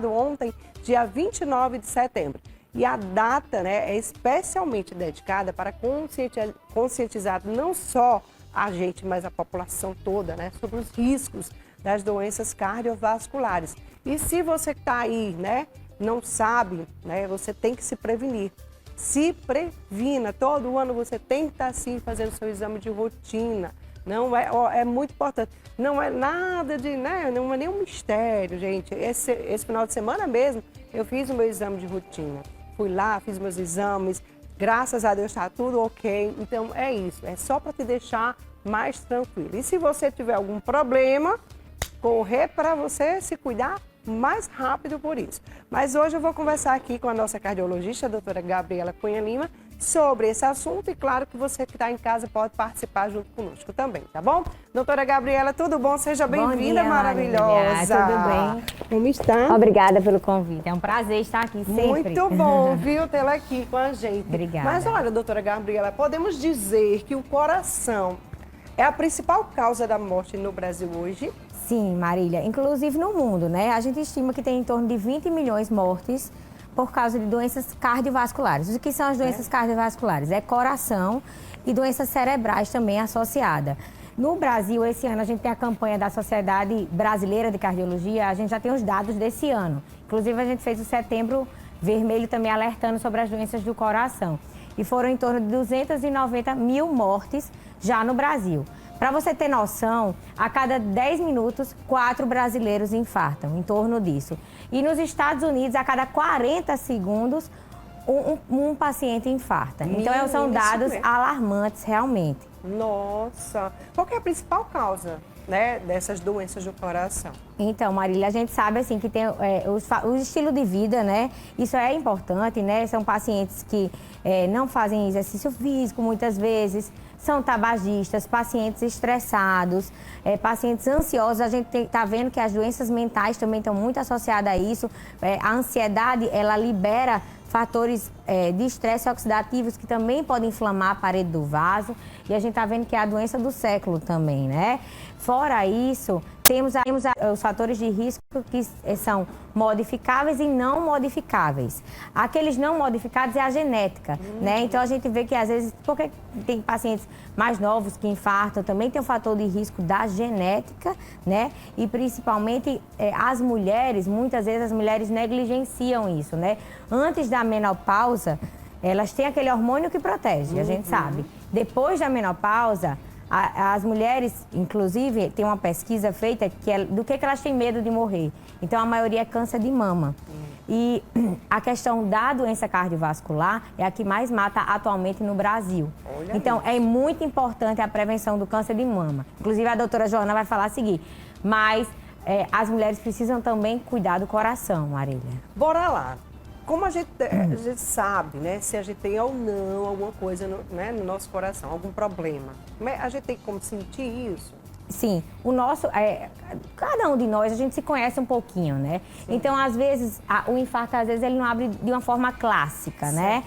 realizado ontem, dia 29 de setembro. E a data, né, é especialmente dedicada para conscientizar não só a gente, mas a população toda, né, sobre os riscos das doenças cardiovasculares. E se você está aí, né, não sabe, né, você tem que se prevenir. Se previna, todo ano você tem que estar assim fazendo seu exame de rotina. Não é muito importante. Não é nada de, né, não é nenhum mistério, gente. Esse final de semana mesmo eu fiz o meu exame de rotina. Fui lá, fiz meus exames, graças a Deus está tudo ok. Então é isso, é só para te deixar mais tranquilo. E se você tiver algum problema, correr para você se cuidar mais rápido por isso. Mas hoje eu vou conversar aqui com a nossa cardiologista, a doutora Gabriela Cunha Lima, sobre esse assunto e claro que você que está em casa pode participar junto conosco também, tá bom? Doutora Gabriela, tudo bom? Seja bem-vinda, maravilhosa. Tudo bem? Como está? Obrigada pelo convite, é um prazer estar aqui sempre. Muito bom, viu, tê-la aqui com a gente. Obrigada. Mas olha, doutora Gabriela, podemos dizer que o coração é a principal causa da morte no Brasil hoje? Sim, Marília, inclusive no mundo, né? A gente estima que tem em torno de 20 milhões de mortes por causa de doenças cardiovasculares. O que são as doenças cardiovasculares? É coração e doenças cerebrais também associadas. No Brasil, esse ano, a gente tem a campanha da Sociedade Brasileira de Cardiologia, a gente já tem os dados desse ano. Inclusive, a gente fez o Setembro Vermelho também alertando sobre as doenças do coração. E foram em torno de 290 mil mortes já no Brasil. Para você ter noção, a cada 10 minutos, 4 brasileiros infartam, em torno disso. E nos Estados Unidos, a cada 40 segundos, um paciente infarta. Então, são dados alarmantes, realmente. Nossa! Qual que é a principal causa, né, dessas doenças do coração? Então, Marília, a gente sabe assim que tem o estilo de vida, né? Isso é importante, né? São pacientes que não fazem exercício físico muitas vezes, são tabagistas, pacientes estressados, pacientes ansiosos. A gente está vendo que as doenças mentais também estão muito associadas a isso. A ansiedade, ela libera fatores de estresse oxidativos que também podem inflamar a parede do vaso. E a gente está vendo que é a doença do século também, né? Fora isso, temos os fatores de risco que são modificáveis e não modificáveis. Aqueles não modificados é a genética, né? Então a gente vê que às vezes, porque tem pacientes mais novos que infartam, também tem um fator de risco da genética, né? E principalmente as mulheres, muitas vezes as mulheres negligenciam isso, né? Antes da menopausa, elas têm aquele hormônio que protege, a gente sabe. Depois da menopausa, as mulheres, inclusive, tem uma pesquisa feita que é do que elas têm medo de morrer. Então, a maioria é câncer de mama. E a questão da doença cardiovascular é a que mais mata atualmente no Brasil. Então, é muito importante a prevenção do câncer de mama. Inclusive, a doutora Joana vai falar a seguir. Mas as mulheres precisam também cuidar do coração, Marília. Bora lá. Como a gente sabe, né, se a gente tem ou não alguma coisa no nosso coração, algum problema, a gente tem como sentir isso? Sim, o nosso, cada um de nós, a gente se conhece um pouquinho, né? Sim. Então, às vezes, o infarto, às vezes, ele não abre de uma forma clássica, sim, né?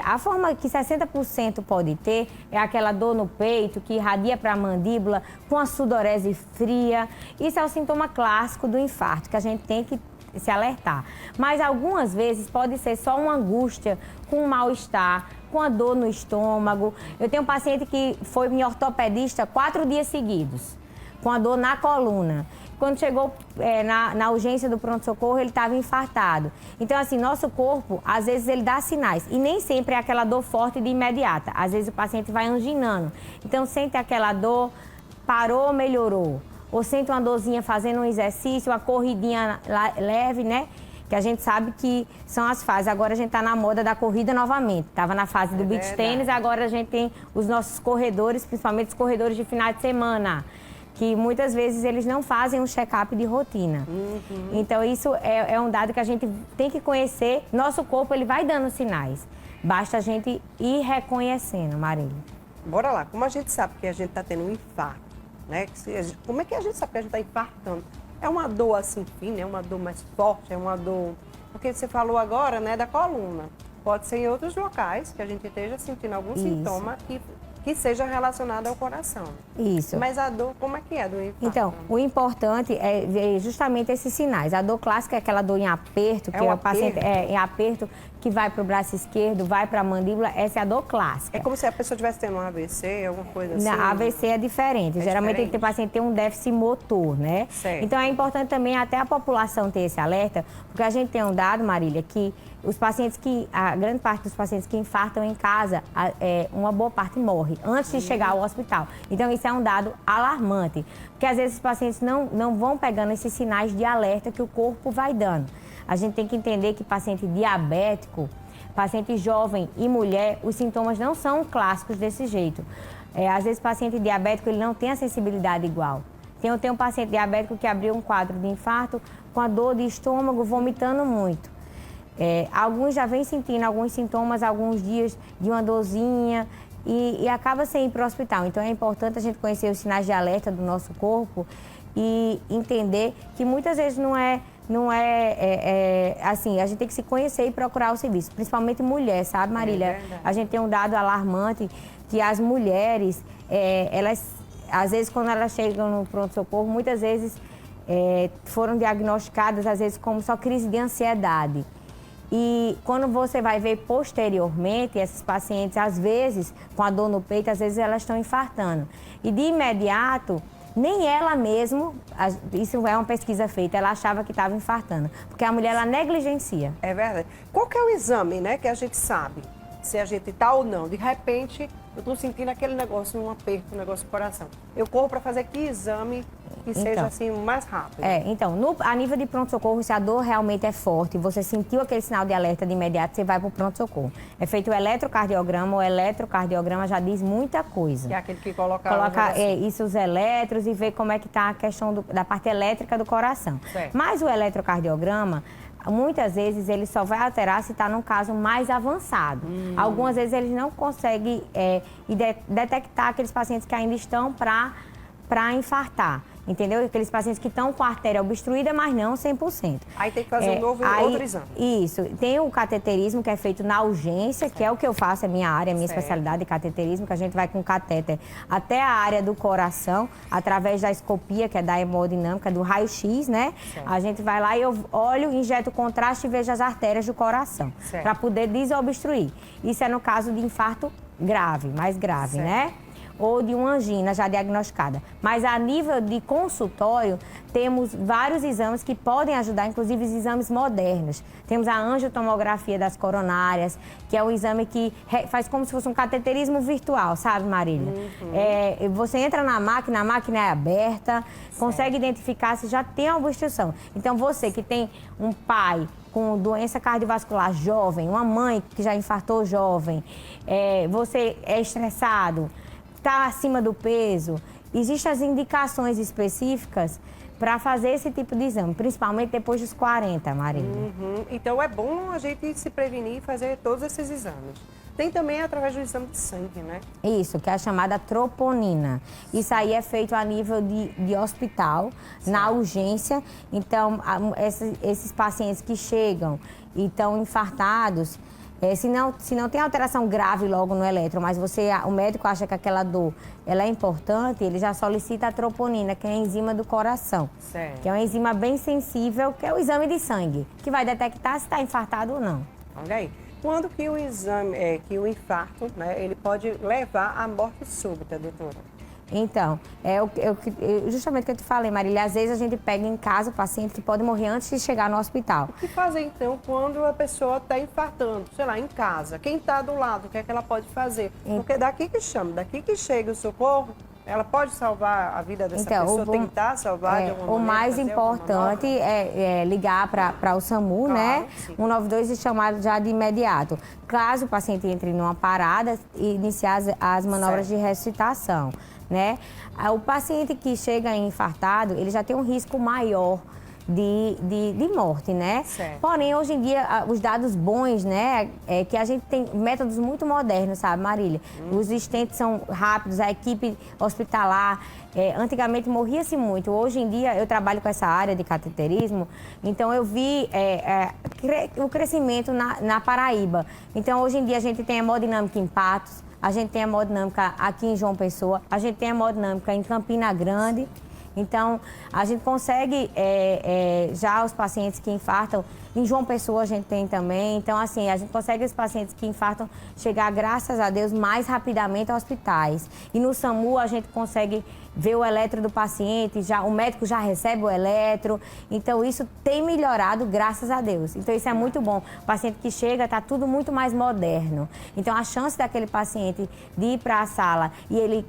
A forma que 60% pode ter é aquela dor no peito que irradia para a mandíbula com a sudorese fria. Isso é o sintoma clássico do infarto, que a gente tem que se alertar. Mas algumas vezes pode ser só uma angústia, com um mal-estar, com a dor no estômago. Eu tenho um paciente que foi em ortopedista 4 dias seguidos, com a dor na coluna. Quando chegou na urgência do pronto-socorro, ele estava infartado. Então, assim, nosso corpo, às vezes, ele dá sinais. E nem sempre é aquela dor forte de imediata. Às vezes, o paciente vai anginando. Então, sente aquela dor, parou, melhorou. Ou sente uma dorzinha fazendo um exercício, uma corridinha leve, né? Que a gente sabe que são as fases. Agora a gente está na moda da corrida novamente. Estava na fase do beach tênis, agora a gente tem os nossos corredores, principalmente os corredores de final de semana, que muitas vezes eles não fazem um check-up de rotina. Então isso é um dado que a gente tem que conhecer. Nosso corpo, ele vai dando sinais. Basta a gente ir reconhecendo, Marília. Bora lá. Como a gente sabe que a gente está tendo um infarto, né? Como é que a gente sabe que a gente está infartando? É uma dor assim fina, é uma dor mais forte, é uma dor... Porque você falou agora, né, da coluna. Pode ser em outros locais que a gente esteja sentindo algum sintoma que que seja relacionada ao coração. Isso. Mas a dor, como é que é do infarto? Então, o importante é ver justamente esses sinais. A dor clássica é aquela dor em aperto, que o paciente em aperto, que vai para o braço esquerdo, vai para a mandíbula, essa é a dor clássica. É como se a pessoa estivesse tendo um AVC, alguma coisa assim? Na AVC é diferente. Geralmente o paciente tem um déficit motor, né? Certo. Então é importante também até a população ter esse alerta, porque a gente tem um dado, Marília, que a grande parte dos pacientes que infartam em casa, uma boa parte morre antes de chegar ao hospital. Então isso é um dado alarmante, porque às vezes os pacientes não vão pegando esses sinais de alerta que o corpo vai dando. A gente tem que entender que paciente diabético, paciente jovem e mulher, os sintomas não são clássicos desse jeito. Às vezes o paciente diabético ele não tem a sensibilidade igual. Eu tenho um paciente diabético que abriu um quadro de infarto com a dor de estômago, vomitando muito. Alguns já vêm sentindo alguns sintomas, alguns dias de uma dorzinha e acaba sem ir para o hospital. Então é importante a gente conhecer os sinais de alerta do nosso corpo e entender que muitas vezes não é assim, a gente tem que se conhecer e procurar o serviço, principalmente mulher, sabe, Marília? A gente tem um dado alarmante que as mulheres, elas, às vezes, quando elas chegam no pronto-socorro, muitas vezes foram diagnosticadas, às vezes, como só crise de ansiedade. E quando você vai ver posteriormente, essas pacientes, às vezes, com a dor no peito, às vezes elas estão infartando. E de imediato, nem ela mesma, isso é uma pesquisa feita, ela achava que estava infartando, porque a mulher, ela negligencia. É verdade. Qual que é o exame, né, que a gente sabe se a gente está ou não? De repente, eu estou sentindo aquele negócio, um aperto, um negócio do coração. Eu corro para fazer que exame que seja assim o mais rápido? Então, a nível de pronto-socorro, se a dor realmente é forte, você sentiu aquele sinal de alerta de imediato, você vai para o pronto-socorro. É feito o eletrocardiograma, o eletrocardiograma já diz muita coisa. Que é aquele que coloca isso, os eletros, e vê como é que está a questão da parte elétrica do coração. Certo. Mas o eletrocardiograma, muitas vezes ele só vai alterar se está num caso mais avançado. Algumas vezes eles não conseguem detectar aqueles pacientes que ainda estão para infartar. Entendeu? Aqueles pacientes que estão com a artéria obstruída, mas não 100%. Aí tem que fazer outro exame. Isso. Tem o cateterismo, que é feito na urgência, que é o que eu faço, é minha área, minha especialidade de cateterismo, que a gente vai com catéter até a área do coração, através da escopia, que é da hemodinâmica, do raio-x, né? Certo. A gente vai lá e eu olho, injeto contraste e vejo as artérias do coração, para poder desobstruir. Isso é no caso de infarto grave, mais grave, né? Ou de uma angina já diagnosticada. Mas a nível de consultório, temos vários exames que podem ajudar, inclusive os exames modernos. Temos a angiotomografia das coronárias, que é um exame que faz como se fosse um cateterismo virtual, sabe, Marília? Você entra na máquina, a máquina é aberta, consegue identificar se já tem alguma obstrução. Então, você que tem um pai com doença cardiovascular jovem, uma mãe que já infartou jovem, você é estressado, está acima do peso, existem as indicações específicas para fazer esse tipo de exame, principalmente depois dos 40, Marília. Então é bom a gente se prevenir e fazer todos esses exames. Tem também através do exame de sangue, né? Isso, que é a chamada troponina. Isso aí é feito a nível de hospital, na urgência. Então, esses pacientes que chegam e estão infartados, se não tem alteração grave logo no eletro, mas o médico acha que aquela dor ela é importante, ele já solicita a troponina, que é a enzima do coração. Certo. Que é uma enzima bem sensível, que é o exame de sangue, que vai detectar se está infartado ou não. Olha aí. Quando que o infarto, né, ele pode levar à morte súbita, doutora? Então, justamente o que eu te falei, Marília, às vezes a gente pega em casa o paciente que pode morrer antes de chegar no hospital. O que fazer, então, quando a pessoa está infartando, sei lá, em casa? Quem está do lado, o que é que ela pode fazer? Porque daqui que chama, daqui que chega o socorro, ela pode salvar a vida dessa pessoa, tentar salvar de alguma maneira? O mais importante é ligar para o SAMU, né? Sim. 192 e chamar já de imediato. Caso o paciente entre numa parada, iniciar as manobras de ressuscitação, né? O paciente que chega infartado, ele já tem um risco maior de morte, né? Certo. Porém, hoje em dia, os dados bons, né, é que a gente tem métodos muito modernos, sabe, Marília? Os stents são rápidos, a equipe hospitalar, antigamente morria-se muito. Hoje em dia, eu trabalho com essa área de cateterismo, então eu vi o crescimento na Paraíba. Então, hoje em dia, a gente tem hemodinâmica em Patos, a gente tem hemodinâmica aqui em João Pessoa, a gente tem hemodinâmica em Campina Grande. Então, a gente consegue, já os pacientes que infartam, em João Pessoa a gente tem também. Então, assim, a gente consegue os pacientes que infartam chegar, graças a Deus, mais rapidamente aos hospitais. E no SAMU a gente consegue ver o eletro do paciente, o médico já recebe o eletro. Então, isso tem melhorado, graças a Deus. Então, isso é muito bom. O paciente que chega, está tudo muito mais moderno. Então, a chance daquele paciente de ir para a sala e ele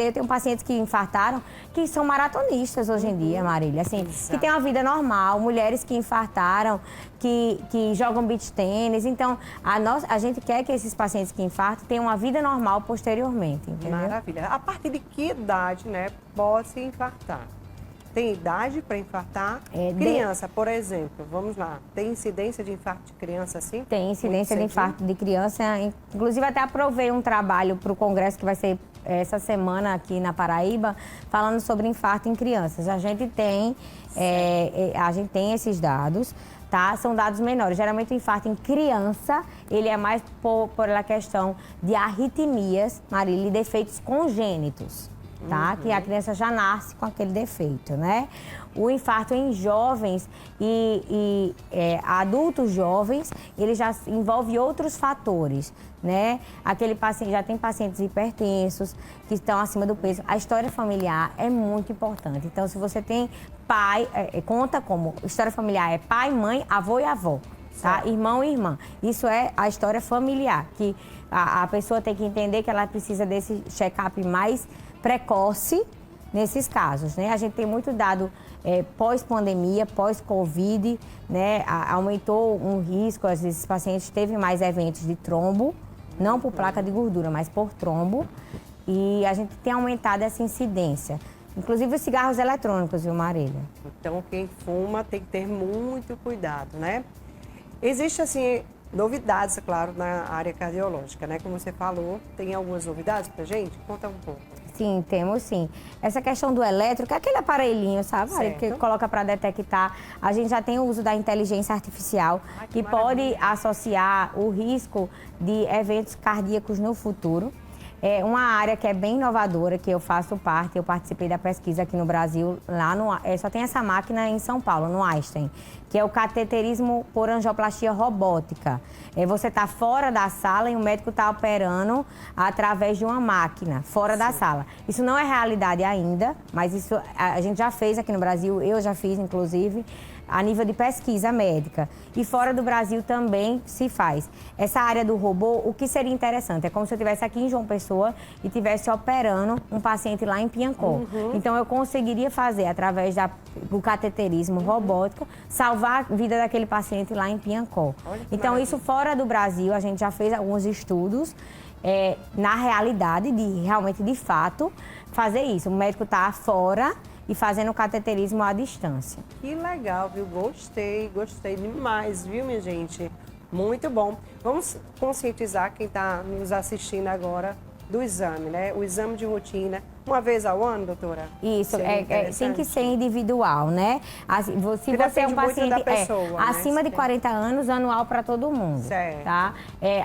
eu tenho pacientes que infartaram, que são maratonistas hoje em dia, Marília, assim, que têm uma vida normal, mulheres que infartaram, que jogam beach tênis. Então, a gente quer que esses pacientes que infartam tenham uma vida normal posteriormente, entendeu? Maravilha. A partir de que idade, né, pode se infartar? Tem idade para infartar? Criança, por exemplo, vamos lá, tem incidência de infarto de criança, assim? Tem incidência de infarto de criança. Inclusive, até aprovei um trabalho para o congresso que vai ser essa semana aqui na Paraíba, falando sobre infarto em crianças. A gente tem esses dados, tá? São dados menores. Geralmente o infarto em criança, ele é mais por a questão de arritmias, Marília, e defeitos congênitos, tá? Que a criança já nasce com aquele defeito, né? O infarto em jovens e adultos jovens, ele já envolve outros fatores, né? Aquele paciente, já tem pacientes hipertensos que estão acima do peso. A história familiar é muito importante. Então, se você tem pai, conta como história familiar é pai, mãe, avô e avó, tá? Irmão e irmã. Isso é a história familiar, que a pessoa tem que entender que ela precisa desse check-up mais precoce nesses casos, né? A gente tem muito dado pós-pandemia, pós-Covid, né? Aumentou um risco, às vezes, os pacientes teve mais eventos de trombo, não por placa de gordura, mas por trombo. E a gente tem aumentado essa incidência. Inclusive os cigarros eletrônicos, viu, Marília? Então, quem fuma tem que ter muito cuidado, né? Existe, assim, novidades, é claro, na área cardiológica, né? Como você falou, tem algumas novidades pra gente? Conta um pouco. Sim, temos sim. Essa questão do elétrico, é aquele aparelhinho, sabe, que coloca para detectar. A gente já tem o uso da inteligência artificial, que pode associar o risco de eventos cardíacos no futuro. É uma área que é bem inovadora, que eu faço parte, eu participei da pesquisa aqui no Brasil, só tem essa máquina em São Paulo, no Einstein, que é o cateterismo por angioplastia robótica. Você está fora da sala e o médico está operando através de uma máquina, fora da sala. Isso não é realidade ainda, mas isso a gente já fez aqui no Brasil, eu já fiz, inclusive, a nível de pesquisa médica. E fora do Brasil também se faz. Essa área do robô, o que seria interessante? É como se eu estivesse aqui em João Pessoa e estivesse operando um paciente lá em Piancó. Então, eu conseguiria fazer, através do cateterismo robótico, salvar a vida daquele paciente lá em Piancó. Então, isso fora do Brasil, a gente já fez alguns estudos na realidade, realmente, de fato, fazer isso. O médico está fora e fazendo o cateterismo à distância. Que legal, viu? Gostei demais, viu, minha gente? Muito bom. Vamos conscientizar quem está nos assistindo agora do exame, né? O exame de rotina, uma vez ao ano, doutora? Isso, tem que ser individual, né? Se você é um paciente da pessoa, acima de 40 anos, anual para todo mundo. Certo. Tá?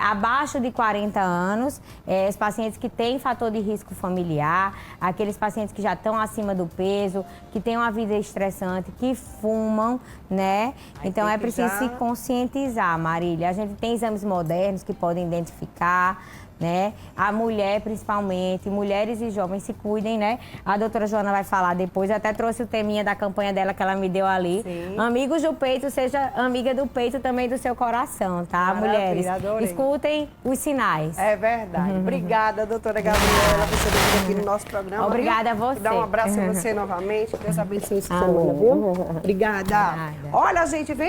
Abaixo de 40 anos, os pacientes que têm fator de risco familiar, aqueles pacientes que já estão acima do peso, que têm uma vida estressante, que fumam, né? Então é preciso se conscientizar, Marília. A gente tem exames modernos que podem identificar, né? A mulher, principalmente, mulheres e jovens se cuidem, né? A doutora Joana vai falar depois, eu até trouxe o teminha da campanha dela que ela me deu ali. Sim. Amigos do peito, seja amiga do peito também do seu coração, tá, mulheres? Adorei. Escutem os sinais. É verdade. Obrigada, doutora Gabriela, por você vir aqui no nosso programa. Obrigada, viu? a você. Dá um abraço a você novamente. Deus abençoe essa semana, viu? Obrigada. Olha, gente, vem